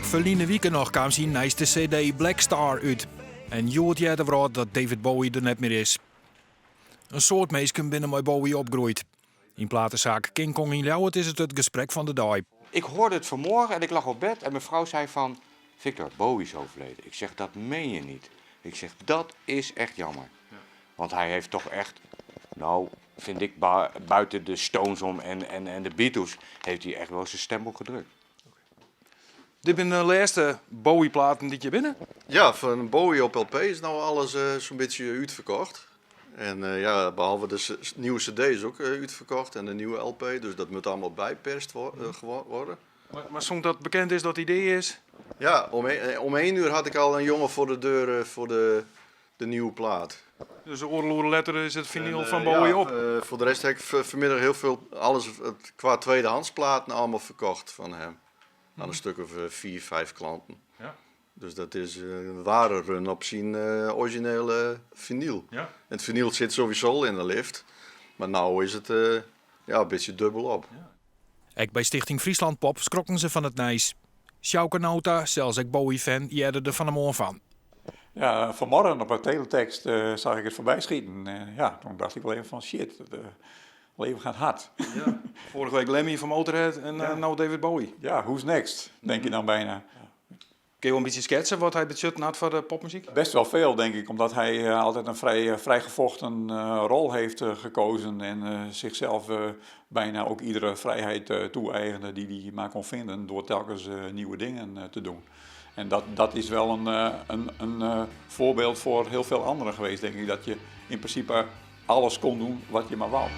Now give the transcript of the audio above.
Verleden week nog kwam zijn nieuwste CD Black Star uit. En jood jij ervoor dat David Bowie er net meer is. Een soort meisje binnen mijn Bowie opgroeit. In platenzaak King Kong in Ljouwert is het gesprek van de dag. Ik hoorde het vanmorgen en ik lag op bed en mijn vrouw zei van... Victor, Bowie is overleden. Ik zeg, dat meen je niet. Ik zeg, dat is echt jammer. Want hij heeft toch echt, nou, vind ik, buiten de Stones om en de Beatles... heeft hij echt wel zijn stempel gedrukt. Dit zijn de laatste Bowie-platen die je binnen? Ja, van Bowie op LP is nou alles zo'n beetje uitverkocht. En ja, behalve de nieuwe CD is ook uitverkocht en de nieuwe LP. Dus dat moet allemaal bijperst worden. Maar soms dat bekend is dat het idee is? Ja, om 1 uur had ik al een jongen voor de deur voor de nieuwe plaat. Dus de oorloge letter is het vinyl van Bowie op? Voor de rest heb ik vanmiddag heel veel, alles qua tweedehands platen allemaal verkocht van hem. Aan een stuk of 4, 5 klanten. Ja. Dus dat is een ware run op zijn originele vinyl. Ja. En het vinyl zit sowieso in de lift. Maar nou is het een beetje dubbel op. Ja. Ook bij Stichting Friesland Pop schrokken ze van het nijs. Sjouke Nota, zelfs ik Bowie-fan, jerde er van hem aan van. Ja, vanmorgen op een teletext zag ik het voorbij schieten. Ja, toen dacht ik wel even van shit, het leven gaat hard. Ja. Vorige week Lemmy van Motorhead en nou David Bowie. Ja, who's next, denk je dan bijna. Kun je wel een beetje schetsen wat hij budget had voor de popmuziek? Best wel veel, denk ik, omdat hij altijd een vrij gevochten rol heeft gekozen en zichzelf bijna ook iedere vrijheid toe-eigende die hij maar kon vinden door telkens nieuwe dingen te doen. En dat is wel een voorbeeld voor heel veel anderen geweest, denk ik, dat je in principe alles kon doen wat je maar wou.